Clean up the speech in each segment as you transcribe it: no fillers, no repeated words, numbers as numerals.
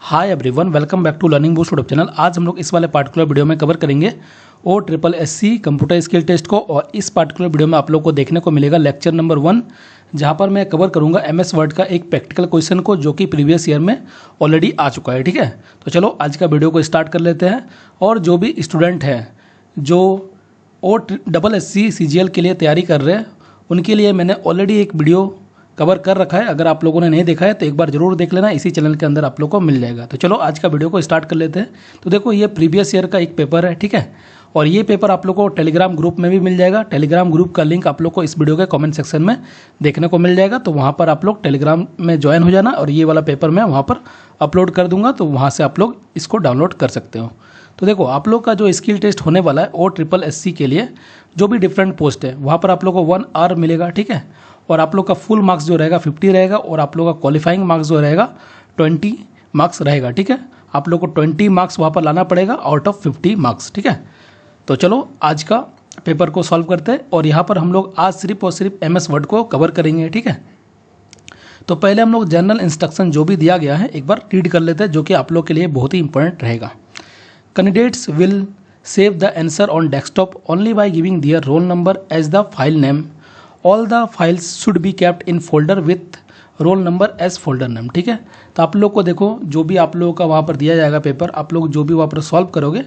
Hi everyone, welcome back to learning boost YouTube channel. आज हम लोग इस वाले पार्टिकुलर वीडियो में कवर करेंगे OSSC कंप्यूटर स्किल टेस्ट को। और इस पार्टिकुलर वीडियो में आप लोग को देखने को मिलेगा लेक्चर नंबर 1, जहां पर मैं कवर करूंगा MS वर्ड का एक प्रैक्टिकल क्वेश्चन को, जो कि प्रीवियस ईयर में ऑलरेडी आ चुका है। ठीक है, तो चलो आज का वीडियो को स्टार्ट कर लेते हैं। और जो भी स्टूडेंट हैं जो OSSC CGL के लिए तैयारी कर रहे हैं, उनके लिए मैंने ऑलरेडी एक वीडियो कवर कर रखा है। अगर आप लोगों ने नहीं देखा है तो एक बार जरूर देख लेना, इसी चैनल के अंदर आप लोग को मिल जाएगा। तो चलो आज का वीडियो को स्टार्ट कर लेते हैं। तो देखो, ये प्रीवियस ईयर का एक पेपर है, ठीक है, और ये पेपर आप लोग को टेलीग्राम ग्रुप में भी मिल जाएगा। टेलीग्राम ग्रुप का लिंक आप लोग को इस वीडियो के कमेंट सेक्शन में देखने को मिल जाएगा। तो वहाँ पर आप लोग टेलीग्राम में ज्वाइन हो जाना, और ये वाला पेपर मैं वहाँ पर अपलोड कर दूंगा, तो वहाँ से आप लोग इसको डाउनलोड कर सकते हो। तो देखो, आप लोग का जो स्किल टेस्ट होने वाला है OSSC के लिए, जो भी डिफरेंट पोस्ट है वहाँ पर आप लोग को 1 आवर मिलेगा, ठीक है। और आप लोग का फुल मार्क्स जो रहेगा 50 रहेगा, और आप लोग का क्वालिफाइंग मार्क्स जो रहेगा 20 मार्क्स रहेगा, ठीक है। आप लोग को 20 मार्क्स वहाँ पर लाना पड़ेगा आउट ऑफ 50 मार्क्स, ठीक है। तो चलो आज का पेपर को सॉल्व करते हैं, और यहाँ पर हम लोग आज सिर्फ और सिर्फ MS वर्ड को कवर करेंगे, ठीक है। तो पहले हम लोग जनरल इंस्ट्रक्शन जो भी दिया गया है एक बार रीड कर लेते हैं, जो कि आप लोग के लिए बहुत ही इंपॉर्टेंट रहेगा। Candidates will save the answer on desktop only by giving their roll number as the file name. All the files should be kept in folder with roll number as folder name, ठीक है। तो आप लोग को देखो, जो भी आप लोगों का वहाँ पर दिया जाएगा पेपर, आप लोग जो भी वहाँ पर सॉल्व करोगे,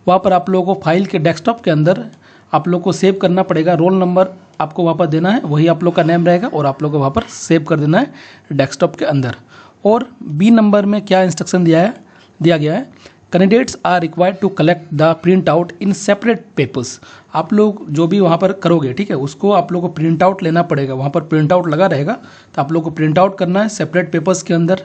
वहाँ पर आप लोगों को फाइल के डेस्कटॉप के अंदर आप लोग को सेव करना पड़ेगा। रोल नंबर आपको वहाँ पर देना है, वही आप लोग का नेम रहेगा, और आप लोग को वहाँ पर सेव कर देना है डेस्कटॉप के अंदर। और B नंबर में क्या इंस्ट्रक्शन दिया गया है, candidates are required to collect the print out in separate papers. आप लोग जो भी वहाँ पर करोगे, ठीक है, उसको आप लोग को प्रिंट आउट लेना पड़ेगा। वहाँ पर प्रिंट आउट लगा रहेगा, तो आप लोग को प्रिंट आउट करना है सेपरेट पेपर्स के अंदर।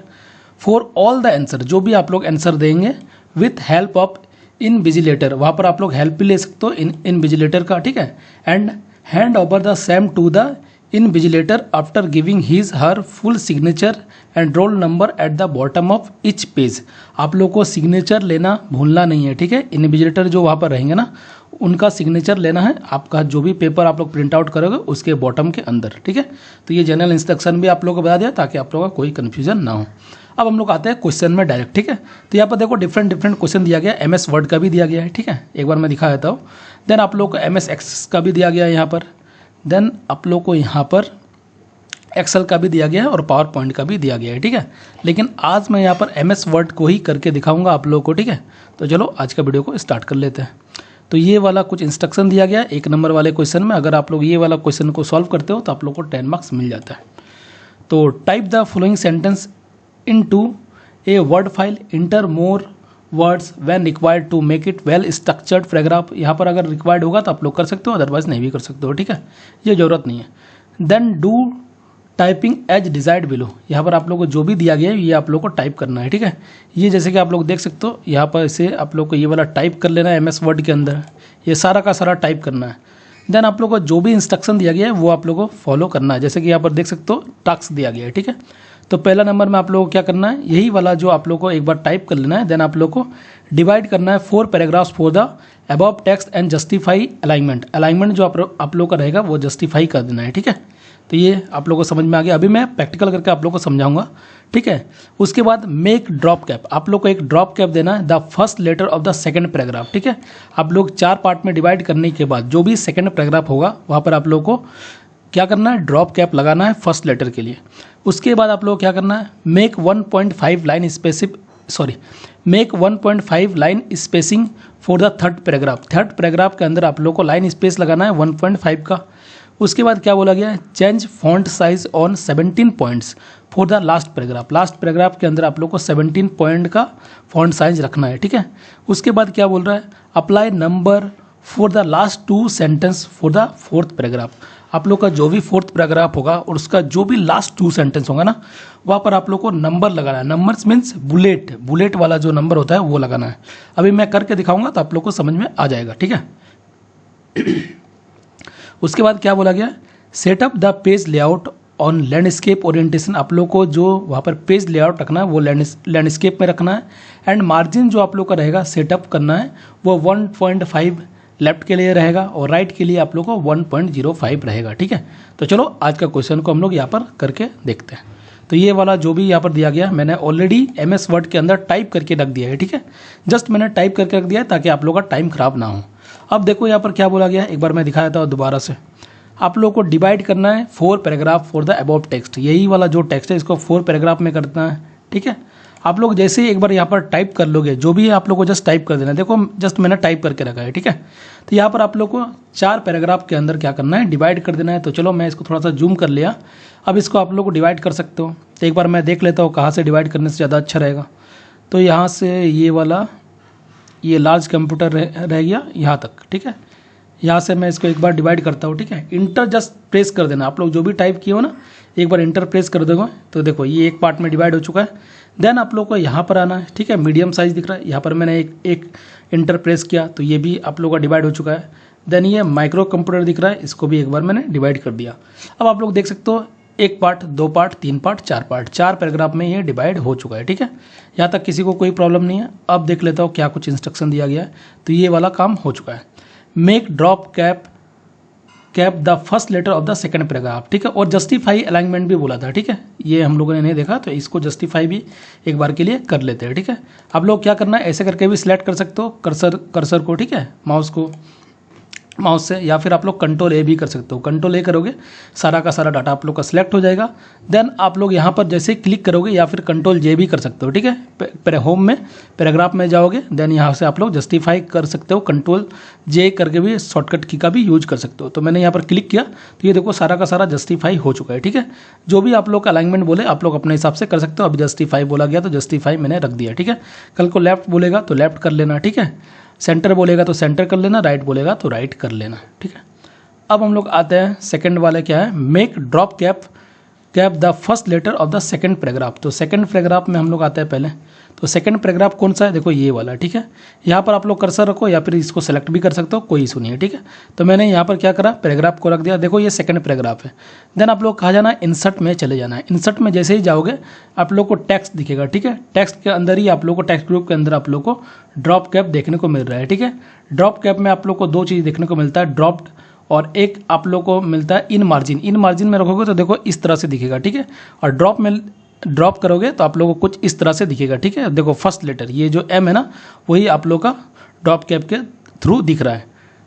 फॉर ऑल द आंसर, जो भी आप लोग आंसर देंगे, विथ हेल्प ऑफ इनविजिलेटर, वहाँ पर आप लोग हेल्प भी ले सकते हो इनविजिलेटर का, ठीक है। And hand over the same to the invigilator after giving his her full signature and roll number at the bottom of each page. आप लोग को सिग्नेचर लेना भूलना नहीं है, ठीक है। इनविजिलेटर जो वहाँ पर रहेंगे ना, उनका सिग्नेचर लेना है आपका जो भी पेपर आप लोग प्रिंट आउट करोगे उसके बॉटम के अंदर, ठीक है। तो ये जनरल इंस्ट्रक्शन भी आप लोगों को बता दिया, ताकि आप लोगों का कोई कन्फ्यूजन ना हो। अब हम लोग आते हैं क्वेश्चन में डायरेक्ट, ठीक है। तो यहाँ पर देखो, डिफरेंट क्वेश्चन दिया गया है। MS वर्ड का भी दिया गया है, ठीक है, एक बार मैं दिखा देता हूँ। देन आप लोग को MS एक्सेस का भी दिया गया है यहाँ पर। देन आप लोग को यहाँ पर एक्सेल का भी दिया गया है, और पावर पॉइंट का भी दिया गया है, ठीक है। लेकिन आज मैं यहाँ पर MS वर्ड को ही करके दिखाऊंगा आप लोगों को, ठीक है। तो चलो आज का वीडियो को स्टार्ट कर लेते हैं। तो ये वाला कुछ इंस्ट्रक्शन दिया गया है 1 नंबर वाले क्वेश्चन में। अगर आप लोग ये वाला क्वेश्चन को सॉल्व करते हो तो आप लोग को 10 मार्क्स मिल जाता है। तो type the following sentence into a word file, enter more words when required to make it well structured paragraph. यहाँ पर अगर रिक्वायर्ड होगा तो आप लोग कर सकते हो, अदरवाइज नहीं भी कर सकते हो, ठीक है, ये जरूरत नहीं है। Then do typing as desired below. यहाँ पर आप लोग को जो भी दिया गया है ये आप लोग को टाइप करना है, ठीक है। ये जैसे कि आप लोग देख सकते हो, यहाँ पर इसे आप लोग को ये वाला टाइप कर लेना है MS वर्ड के अंदर, ये सारा का सारा टाइप करना है। देन आप लोग को जो भी इंस्ट्रक्शन दिया गया है वो आप लोग को फॉलो करना है। जैसे कि यहाँ पर देख सकते हो टास्क दिया गया है, ठीक है। तो पहला नंबर में आप लोगों को क्या करना है, यही वाला जो आप लोग को एक बार टाइप कर लेना है। देन आप लोग को डिवाइड करना है 4 paragraphs for the above text and justify alignment. Alignment जो आप लोग का रहेगा वो जस्टिफाई कर देना है, ठीक है। तो ये आप लोगों को समझ में आ गया। अभी मैं प्रैक्टिकल करके आप लोग को समझाऊंगा, ठीक है। उसके बाद मेक ड्रॉप कैप, आप लोग को एक ड्रॉप कैप देना है the first letter of the second paragraph, ठीक है। आप लोग 4 पार्ट में डिवाइड करने के बाद जो भी सेकंड पैराग्राफ होगा वहाँ पर आप लोग को क्या करना है, ड्रॉप कैप लगाना है फर्स्ट लेटर के लिए। उसके बाद आप लोग क्या करना है, make 1.5 line spacing for the third paragraph. Third paragraph के अंदर आप लोग को लाइन स्पेस लगाना है 1.5 का। उसके बाद क्या बोला गया है, change font size on 17 points for the last paragraph. Last paragraph के अंदर आप लोग को 17 पॉइंट का फॉन्ट साइज रखना है, ठीक है। उसके बाद क्या बोल रहा है, apply number for the last 2 sentence for the 4th paragraph. आप लोग का जो भी 4th पैराग्राफ होगा और उसका जो भी लास्ट 2 सेंटेंस होगा ना, वहाँ पर आप लोग को नंबर लगाना है। नंबर्स मीन्स बुलेट वाला जो नंबर होता है वो लगाना है। अभी मैं करके दिखाऊंगा तो आप लोग को समझ में आ जाएगा, ठीक है। उसके बाद क्या बोला गया, setup the page layout on landscape orientation. आप लोग को जो वहाँ पर पेज लेआउट रखना है वो लैंडस्केप में रखना है। एंड मार्जिन जो आप लोग का रहेगा सेटअप करना है वो 1.5 लेफ्ट के लिए रहेगा, और राइट के लिए आप लोग को 1.05 रहेगा, ठीक है। तो चलो आज का क्वेश्चन को हम लोग यहाँ पर करके देखते हैं। तो ये वाला जो भी यहाँ पर दिया गया मैंने ऑलरेडी MS वर्ड के अंदर टाइप करके रख दिया है, ठीक है। जस्ट मैंने टाइप करके रख दिया है ताकि आप लोगों का टाइम खराब ना हो। अब देखो यहाँ पर क्या बोला गया है, एक बार मैं दिखा देता हूँ दोबारा से। आप लोगों को डिवाइड करना है 4 paragraph for the above text. यही वाला जो टेक्स्ट है इसको 4 पैराग्राफ में करना है, ठीक है। आप लोग जैसे ही एक बार यहाँ पर टाइप कर लोगे, जो भी है आप लोग को जस्ट टाइप कर देना है। देखो जस्ट मैंने टाइप करके रखा है, ठीक है। तो यहाँ पर आप लोग को 4 पैराग्राफ के अंदर क्या करना है, डिवाइड कर देना है। तो चलो मैं इसको थोड़ा सा जूम कर लिया। अब इसको आप लोग को डिवाइड कर सकते हो। तो एक बार मैं देख लेता हूँ कहाँ से डिवाइड करने से ज़्यादा अच्छा रहेगा। तो यहाँ से ये वाला, ये लार्ज कंप्यूटर रह गया यहाँ तक, ठीक है। यहाँ से मैं इसको एक बार डिवाइड करता हूँ, ठीक है। इंटर जस्ट प्रेस कर देना। आप लोग जो भी टाइप किए हो ना, एक बार इंटर प्रेस कर दोगे तो देखो ये एक पार्ट में डिवाइड हो चुका है। देन आप लोग को यहाँ पर आना है, ठीक है। मीडियम साइज दिख रहा है, यहाँ पर मैंने एक इंटर प्रेस किया तो ये भी आप लोग का डिवाइड हो चुका है। देन ये माइक्रो कंप्यूटर दिख रहा है, इसको भी एक बार मैंने डिवाइड कर दिया। अब आप लोग देख सकते हो 1 part, 2 part, 3 part, 4 part, 4 paragraph में ये डिवाइड हो चुका है, ठीक है। यहाँ तक किसी को कोई प्रॉब्लम नहीं है। अब देख लेता हूँ क्या कुछ इंस्ट्रक्शन दिया गया है। तो ये वाला काम हो चुका है। Make drop cap the first letter of the second paragraph, ठीक है। और जस्टिफाई अलाइनमेंट भी बोला था, ठीक है। ये हम लोगों ने नहीं देखा तो इसको जस्टिफाई भी एक बार के लिए कर लेते हैं, ठीक है। आप लोग क्या करना है, ऐसे करके भी सिलेक्ट कर सकते हो कर्सर को, ठीक है, माउस से, या फिर आप लोग कंट्रोल ए भी कर सकते हो। कंट्रोल ए करोगे सारा का सारा डाटा आप लोग का सिलेक्ट हो जाएगा। देन आप लोग यहाँ पर जैसे क्लिक करोगे या फिर कंट्रोल जे भी कर सकते हो, ठीक है। होम में पैराग्राफ में जाओगे, देन यहाँ से आप लोग जस्टिफाई कर सकते हो। कंट्रोल जे करके भी शॉर्टकट की का भी यूज कर सकते हो। तो मैंने यहाँ पर क्लिक किया तो ये देखो सारा का सारा जस्टिफाई हो चुका है, ठीक है। जो भी आप लोग का अलाइनमेंट बोले आप लोग अपने हिसाब से कर सकते हो। अभी जस्टिफाई बोला गया तो जस्टिफाई मैंने रख दिया, ठीक है। कल को लेफ्ट बोलेगा तो लेफ्ट कर लेना, ठीक है। सेंटर बोलेगा तो सेंटर कर लेना, राइट बोलेगा तो राइट कर लेना, ठीक है। अब हम लोग आते हैं सेकंड वाले, क्या है, make drop cap the first letter of the second paragraph. तो सेकंड पैराग्राफ में हम लोग आते हैं पहले। तो सेकंड पैराग्राफ कौन सा है, देखो ये वाला, ठीक है। यहाँ पर आप लोग कर्सर रखो या फिर इसको सेलेक्ट भी कर सकते हो, कोई इशू नहीं है, ठीक है। तो मैंने यहाँ पर क्या करा, पैराग्राफ को रख दिया। देखो ये सेकंड पैराग्राफ है। देन आप लोग कहाँ जाना है, इंसर्ट में चले जाना है। इंसर्ट में जैसे ही जाओगे आप लोग को टेक्स्ट दिखेगा, ठीक है। टेक्स्ट के अंदर ही आप लोग को, टेक्स्ट ग्रुप के अंदर आप लोग को ड्रॉप कैप देखने को मिल रहा है, ठीक है। ड्रॉप कैप में आप लोग को 2 चीज़ देखने को मिलता है, ड्रॉप्ड, और एक आप लोग को मिलता है इन मार्जिन। इन मार्जिन में रखोगे तो देखो इस तरह से दिखेगा, ठीक है। और ड्रॉप में ड्रॉप करोगे तो आप लोगों को कुछ इस तरह से दिखेगा, ठीक है। देखो फर्स्ट लेटर ये जो M है ना, वही आप लोग का ड्रॉप कैप के थ्रू दिख रहा है।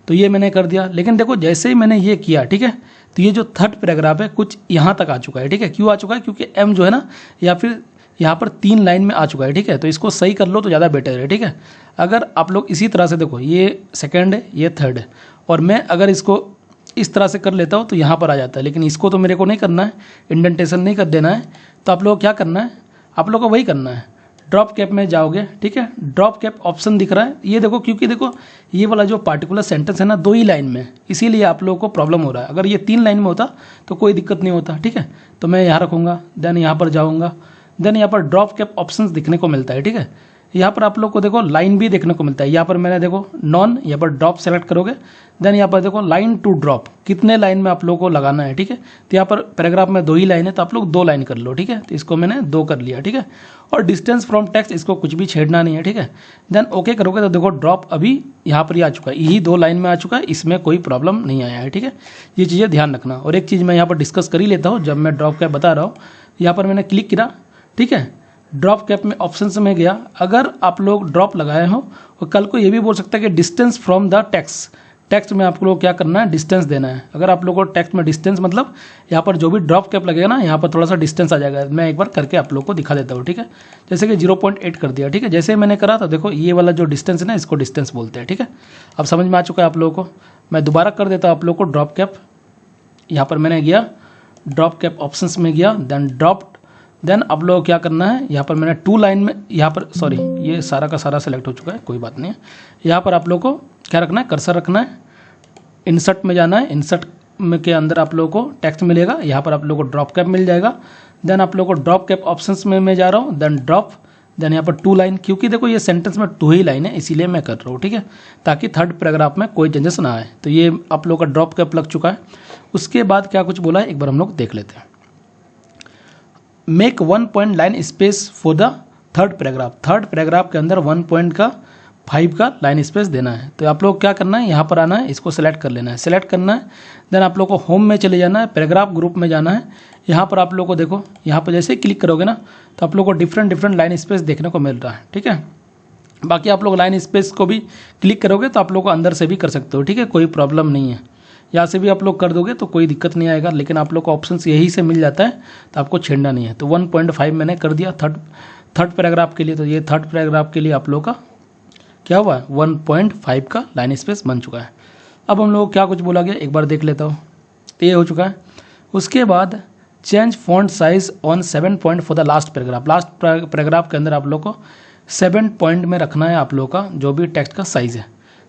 तो ये मैंने कर दिया। लेकिन देखो जैसे ही मैंने ये किया, ठीक है, तो ये जो थर्ड पैराग्राफ है कुछ यहाँ तक आ चुका है, ठीक है। क्यों आ चुका है, क्योंकि M जो है ना, या फिर यहाँ पर 3 लाइन में आ चुका है, ठीक है। तो इसको सही कर लो तो ज़्यादा बेटर है, ठीक है। अगर आप लोग इसी तरह से, देखो ये सेकेंड है, ये थर्ड है, और मैं अगर इसको इस तरह से कर लेता हूँ तो यहाँ पर आ जाता है। लेकिन इसको तो मेरे को नहीं करना है, इंडेंटेशन नहीं कर देना है। तो आप लोग क्या करना है, आप लोग को वही करना है, ड्रॉप कैप में जाओगे, ठीक है। ड्रॉप कैप ऑप्शन दिख रहा है, ये देखो, क्योंकि देखो ये वाला जो पार्टिकुलर सेंटेंस है ना 2 ही लाइन में, इसीलिए आप लोगों को प्रॉब्लम हो रहा है। अगर ये 3 लाइन में होता तो कोई दिक्कत नहीं होता, ठीक है। तो मैं यहाँ रखूँगा, देन यहाँ पर जाऊँगा, देन यहाँ पर ड्रॉप कैप ऑप्शन दिखने को मिलता है, ठीक है। यहाँ पर आप लोग को देखो लाइन भी देखने को मिलता है। यहाँ पर मैंने देखो नॉन, यहाँ पर ड्रॉप सेलेक्ट करोगे, देन यहाँ पर देखो लाइन टू ड्रॉप, कितने लाइन में आप लोग को लगाना है, ठीक है। तो यहाँ पर पैराग्राफ में 2 ही लाइन है तो आप लोग 2 लाइन कर लो, ठीक है। तो इसको मैंने 2 कर लिया, ठीक है। और डिस्टेंस फ्रॉम टेक्स्ट, इसको कुछ भी छेड़ना नहीं है, ठीक है। देन ओके करोगे तो देखो ड्रॉप अभी यहाँ पर ही आ चुका है, यही 2 लाइन में आ चुका है, इसमें कोई प्रॉब्लम नहीं आया है, ठीक है। ये चीज़ें ध्यान रखना। और एक चीज़ मैं यहाँ पर डिस्कस कर ही लेता हूँ, जब मैं ड्रॉप कैप बता रहा हूँ, यहाँ पर मैंने क्लिक किया, ठीक है। ड्रॉप कैप में ऑप्शंस में गया, अगर आप लोग ड्रॉप लगाए हो, और कल को ये भी बोल सकता है कि डिस्टेंस फ्रॉम द टेक्स्ट में आप लोग क्या करना है, डिस्टेंस देना है। अगर आप लोग को टेक्स्ट में डिस्टेंस मतलब यहाँ पर जो भी ड्रॉप कैप लगेगा ना, यहाँ पर थोड़ा सा डिस्टेंस आ जाएगा। मैं एक बार करके आप लोग को दिखा देता हूँ, ठीक है। जैसे कि 0.8 कर दिया, ठीक है। जैसे मैंने करा तो देखो ये वाला जो डिस्टेंस है ना, इसको डिस्टेंस बोलते हैं, ठीक है। अब समझ में आ चुका है आप लोगों को। मैं दोबारा कर देता हूँ आप लोग को ड्रॉप कैप। यहाँ पर मैंने गया, ड्रॉप कैप ऑप्शंस में गया, देन ड्रॉप, देन आप लोग क्या करना है, यहाँ पर मैंने 2 लाइन में, यहाँ पर सॉरी ये सारा का सारा सेलेक्ट हो चुका है, कोई बात नहीं है। यहाँ पर आप लोग को क्या रखना है, कर्सर रखना है, इंसर्ट में जाना है। इंसर्ट में के अंदर आप लोगों को टेक्स्ट मिलेगा, यहाँ पर आप लोगों को ड्रॉप कैप मिल जाएगा। देन आप लोगों को ड्रॉप कैप ऑप्शंस में मैं जा रहा हूँ, देन ड्रॉप, देन यहाँ पर 2 लाइन, क्योंकि देखो ये सेंटेंस में 2 ही लाइन है इसीलिए मैं कर रहा हूँ, ठीक है, ताकि थर्ड पैराग्राफ में कोई चेंजेस ना आए। तो ये आप लोगों का ड्रॉप कैप लग चुका है। उसके बाद क्या कुछ बोला है एक बार हम लोग देख लेते हैं। Make 1 point line space for the third paragraph. Third paragraph के अंदर 1 पॉइंट का 5 का लाइन स्पेस देना है। तो आप लोग क्या करना है, यहाँ पर आना है, इसको सेलेक्ट कर लेना है, सेलेक्ट करना है। देन आप लोग को होम में चले जाना है, पैराग्राफ ग्रुप में जाना है। यहाँ पर आप लोग को देखो, यहाँ पर जैसे क्लिक करोगे ना तो आप लोग को डिफरेंट लाइन स्पेस देखने को मिल रहा है, ठीक है। बाकी आप लोग लाइन स्पेस को भी क्लिक करोगे तो आप लोग को अंदर से भी कर सकते हो, ठीक है, कोई प्रॉब्लम नहीं है। यहाँ से भी आप लोग कर दोगे तो कोई दिक्कत नहीं आएगा, लेकिन आप लोग को ऑप्शन यही से मिल जाता है तो आपको छेड़ना नहीं है। तो 1.5 मैंने कर दिया थर्ड पैराग्राफ के लिए। तो ये थर्ड पैराग्राफ के लिए आप लोग का क्या हुआ है, 1.5 का लाइन स्पेस बन चुका है। अब हम लोग क्या कुछ बोला गया एक बार देख लेता हूँ। तो ये हो चुका है। उसके बाद change font size on 7 point for the last paragraph. Last paragraph के अंदर आप लोग को 7 पॉइंट में रखना है आप लोग का जो भी टेक्स्ट का साइज़ है।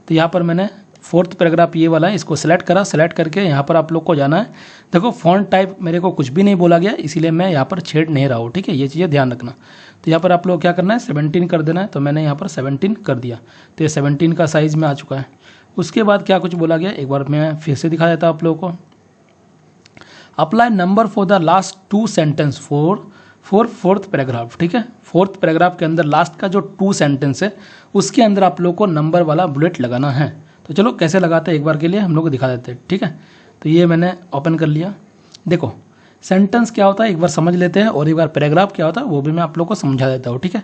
तो यहाँ पर मैंने 4th पैराग्राफ ये वाला है, इसको सेलेक्ट करा। सेलेक्ट करके यहाँ पर आप लोग को जाना है। देखो फॉन्ट टाइप मेरे को कुछ भी नहीं बोला गया, इसीलिए मैं यहाँ पर छेड़ नहीं रहा हूँ, ठीक है, ये चीज़ें ध्यान रखना। तो यहाँ पर आप लोग क्या करना है, 17 कर देना है। तो मैंने यहाँ पर 17 कर दिया। तो ये 17 का साइज़ में आ चुका है। उसके बाद क्या कुछ बोला गया एक बार मैं फिर से दिखा देता हूँ आप लोगों को। Apply number for the last 2 sentence for 4th paragraph, ठीक है। 4th पैराग्राफ के अंदर लास्ट का जो 2 सेंटेंस है उसके अंदर आप लोग को नंबर वाला बुलेट लगाना है। तो चलो कैसे लगाते हैं एक बार के लिए हम लोग दिखा देते हैं, ठीक है। तो ये मैंने ओपन कर लिया। देखो सेंटेंस क्या होता है एक बार समझ लेते हैं, और एक बार पैराग्राफ क्या होता है वो भी मैं आप लोग को समझा देता हूँ, ठीक है।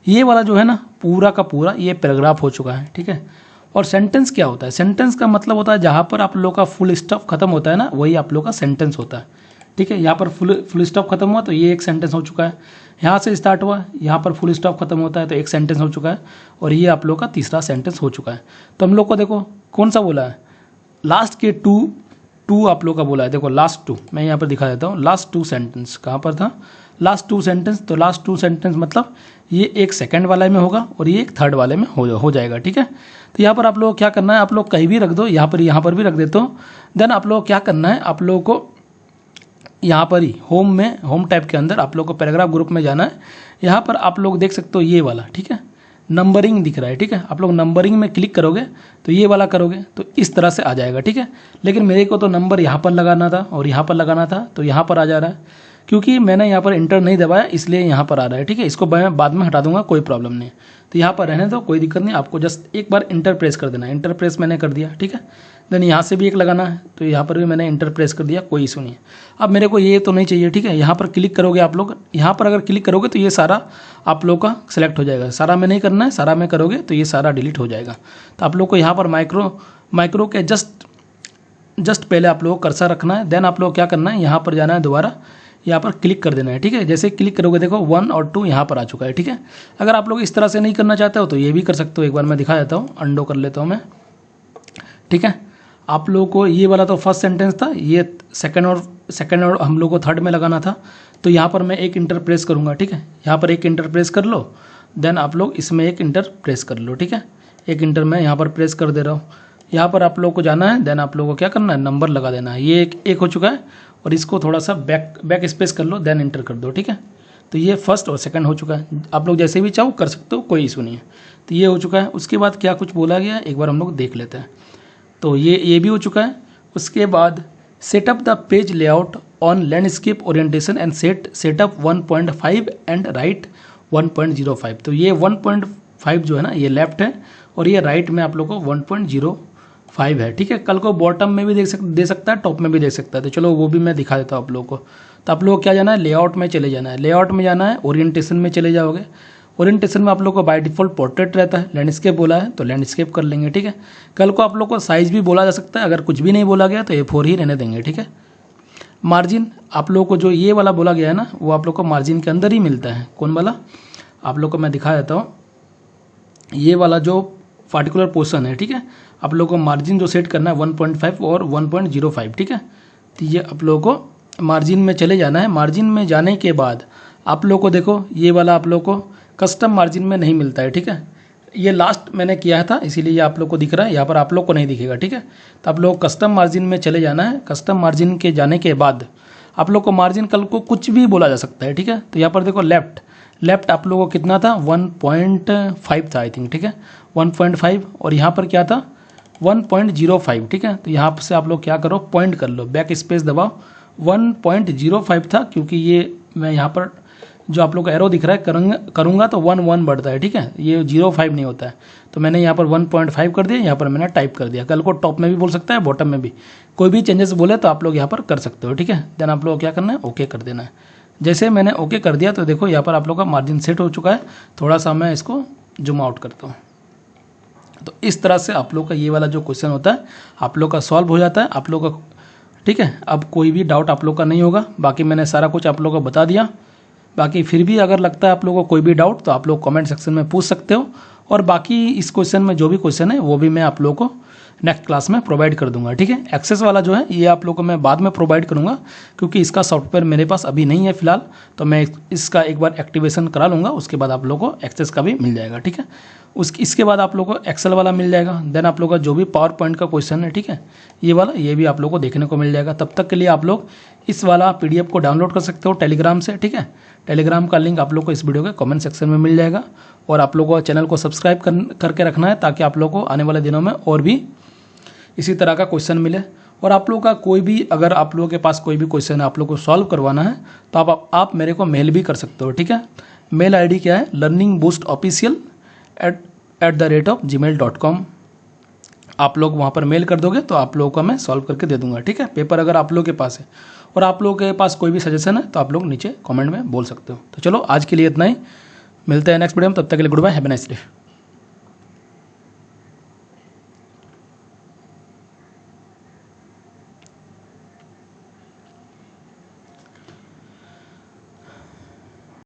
ये वाला जो है ना पूरा का पूरा ये पैराग्राफ हो चुका है, ठीक है। और सेंटेंस क्या होता है, सेंटेंस का मतलब होता है जहाँ पर आप लोग का फुल स्टॉप खत्म होता है ना, वही आप लोग का सेंटेंस होता है, ठीक है। यहाँ पर फुल स्टॉप खत्म हुआ तो ये एक सेंटेंस हो चुका है। यहाँ से स्टार्ट हुआ, यहाँ पर फुल स्टॉप खत्म होता है तो एक सेंटेंस हो चुका है, और ये आप लोग का तीसरा सेंटेंस हो चुका है। तो हम लोग को देखो कौन सा बोला है, लास्ट के टू आप लोग का बोला है। देखो लास्ट 2 मैं यहाँ पर दिखा देता हूँ। लास्ट 2 सेंटेंस कहाँ पर था, लास्ट 2 सेंटेंस। तो लास्ट 2 सेंटेंस मतलब ये एक सेकंड वाले में होगा और ये एक थर्ड वाले में हो जाएगा, ठीक है। तो यहाँ पर आप लोग क्या करना है, आप लोग कहीं भी रख दो, यहाँ पर भी रख देता हूँ। देन आप लोग क्या करना है, आप लोगों को यहाँ पर ही होम टैब के अंदर आप लोग को पैराग्राफ ग्रुप में जाना है। यहाँ पर आप लोग देख सकते हो ये वाला, ठीक है, नंबरिंग दिख रहा है, ठीक है। आप लोग नंबरिंग में क्लिक करोगे तो ये वाला करोगे तो इस तरह से आ जाएगा, ठीक है। लेकिन मेरे को तो नंबर यहाँ पर लगाना था और यहाँ पर लगाना था, तो यहाँ पर आ जा रहा है क्योंकि मैंने यहाँ पर इंटर नहीं दबाया इसलिए यहाँ पर आ रहा है, ठीक है। इसको मैं बाद में हटा दूंगा, कोई प्रॉब्लम नहीं। तो यहाँ पर रहने दो, कोई दिक्कत नहीं। आपको जस्ट एक बार इंटर प्रेस कर देना है। इंटर प्रेस मैंने कर दिया, ठीक है। देन यहाँ से भी एक लगाना है, तो यहाँ पर भी मैंने इंटर प्रेस कर दिया, कोई इशू नहीं है। अब मेरे को ये तो नहीं चाहिए, ठीक है। यहाँ पर क्लिक करोगे आप लोग, यहाँ पर अगर क्लिक करोगे तो ये सारा आप लोग का सिलेक्ट हो जाएगा। सारा में नहीं करना है, सारा में करोगे तो ये सारा डिलीट हो जाएगा। तो आप लोग को यहाँ पर माइक्रो के जस्ट पहले आप लोग को कर्सर रखना है। देन आप लोग क्या करना है, यहाँ पर जाना है, दोबारा यहाँ पर क्लिक कर देना है, ठीक है। जैसे क्लिक करोगे देखो 1 और 2 यहाँ पर आ चुका है, ठीक है। अगर आप लोग इस तरह से नहीं करना चाहते हो तो ये भी कर सकते हो। एक बार मैं दिखा देता हूँ, अंडो कर लेता हूँ मैं, ठीक है। आप लोगों को ये वाला तो फर्स्ट सेंटेंस था, ये सेकंड और हम लोग को थर्ड में लगाना था। तो यहाँ पर मैं एक इंटर प्रेस करूँगा, ठीक है। यहाँ पर एक इंटर प्रेस कर लो, देन आप लोग इसमें एक इंटर प्रेस कर लो, ठीक है। एक इंटर मैं यहाँ पर प्रेस कर दे रहा हूँ। यहाँ पर आप लोग को जाना है, देन आप लोगों को क्या करना है, नंबर लगा देना है। ये एक हो चुका है, और इसको थोड़ा सा बैक स्पेस कर लो, देन इंटर कर दो, ठीक है। तो ये फर्स्ट और सेकंड हो चुका है। आप लोग जैसे भी चाहो कर सकते हो, कोई इशू नहीं है। तो ये हो चुका है। उसके बाद क्या कुछ बोला गया एक बार हम लोग देख लेते हैं। तो ये भी हो चुका है। उसके बाद setup the page layout on landscape orientation and setup 1.5 and right 1.05। तो ये 1.5 जो है ना ये लेफ्ट है, और ये राइट में आप लोग को 1.05 है, ठीक है। कल को बॉटम में भी दे सकता है, टॉप में भी दे सकता है। तो चलो वो भी मैं दिखा देता हूँ आप लोगों को। तो आप लोग क्या जाना है, लेआउट में चले जाना है। लेआउट में जाना है, ओरिएंटेशन में चले जाओगे। ओरिएंटेशन में आप लोग को बाय डिफॉल्ट पोर्ट्रेट रहता है, लैंडस्केप बोला है तो लैंडस्केप कर लेंगे, ठीक है। कल को आप लोग को साइज़ भी बोला जा सकता है, अगर कुछ भी नहीं बोला गया तो A4 ही रहने देंगे, ठीक है। मार्जिन आप लोग को जो ये वाला बोला गया है ना, वो आप लोग को मार्जिन के अंदर ही मिलता है। कौन वाला, आप लोग को मैं दिखा देता हूँ। ये वाला जो पार्टिकुलर पोर्शन है, ठीक है, आप लोग को मार्जिन जो सेट करना है 1.5 और 1.05, ठीक है। तो ये आप लोग को मार्जिन में चले जाना है। मार्जिन में जाने के बाद आप लोग को देखो ये वाला आप लोग को कस्टम मार्जिन में नहीं मिलता है, ठीक है। ये लास्ट मैंने किया था इसीलिए ये आप लोग को दिख रहा है, यहाँ पर आप लोग को नहीं दिखेगा, ठीक है। तो आप लोग कस्टम मार्जिन में चले जाना है। कस्टम मार्जिन के जाने के बाद आप लोग को मार्जिन कल को कुछ भी बोला जा सकता है, ठीक है। तो यहाँ पर देखो लेफ्ट आप लोगों को कितना था, 1.5 था आई थिंक, ठीक है, 1.5। और यहाँ पर क्या था 1.05, ठीक है। तो यहाँ से आप लोग क्या करो, पॉइंट कर लो, बैक स्पेस दबाओ। 1.05 था क्योंकि ये मैं यहाँ पर जो आप लोग का एरो दिख रहा है करूँगा तो 1 1 बढ़ता है, ठीक है, ये 0 5 नहीं होता है। तो मैंने यहाँ पर 1.5 कर दिया, यहाँ पर मैंने टाइप कर दिया। कल को टॉप में भी बोल सकता है, बॉटम में भी कोई भी चेंजेस बोले तो आप लोग यहाँ पर कर सकते हो, ठीक है। देन आप लोग क्या करना है, ओके कर देना है। जैसे मैंने ओके कर दिया तो देखो यहाँ पर आप लोग का मार्जिन सेट हो चुका है। थोड़ा सा मैं इसको जूम आउट करता हूँ। तो इस तरह से आप लोग का ये वाला जो क्वेश्चन होता है आप लोग का सॉल्व हो जाता है आप लोग का, ठीक है। अब कोई भी डाउट आप लोग का नहीं होगा, बाकी मैंने सारा कुछ आप लोग को बता दिया। बाकी फिर भी अगर लगता है आप लोगों को कोई भी डाउट तो आप लोग कमेंट सेक्शन में पूछ सकते हो, और बाकी इस क्वेश्चन में जो भी क्वेश्चन है वो भी मैं आप लोगों को नेक्स्ट क्लास में प्रोवाइड कर दूंगा, ठीक है। एक्सेस वाला जो है ये आप लोगों को मैं बाद में प्रोवाइड करूंगा, क्योंकि इसका सॉफ्टवेयर मेरे पास अभी नहीं है फिलहाल। तो मैं इसका एक बार एक्टिवेशन करा लूँगा, उसके बाद आप लोगों को एक्सेस का भी मिल जाएगा, ठीक है। इसके बाद आप लोगों को एक्सेल वाला मिल जाएगा। देन आप लोगों का जो भी पावर पॉइंट का क्वेश्चन है, ठीक है, ये वाला ये भी आप लोगों को देखने को मिल जाएगा। तब तक के लिए आप लोग इस वाला PDF को डाउनलोड कर सकते हो टेलीग्राम से, ठीक है। टेलीग्राम का लिंक आप लोग को इस वीडियो के कमेंट सेक्शन में मिल जाएगा। और आप लोगों को चैनल को सब्सक्राइब करके रखना है, ताकि आप लोग को आने वाले दिनों में और भी इसी तरह का क्वेश्चन मिले। और आप लोगों का कोई भी, अगर आप लोगों के पास कोई भी क्वेश्चन है आप लोग को सॉल्व करवाना है तो आप मेरे को मेल भी कर सकते हो, ठीक है। मेल ID क्या है, learningboostofficial@gmail.com। आप लोग वहाँ पर मेल कर दोगे तो आप लोगों का मैं सॉल्व करके दे दूंगा, ठीक है। पेपर अगर आप लोगों के पास है और आप लोगों के पास कोई भी सजेशन है तो आप लोग नीचे कमेंट में बोल सकते हो। तो चलो आज के लिए इतना ही, मिलते हैं नेक्स्ट वीडियो में, तब तक के लिए good bye, have a nice day.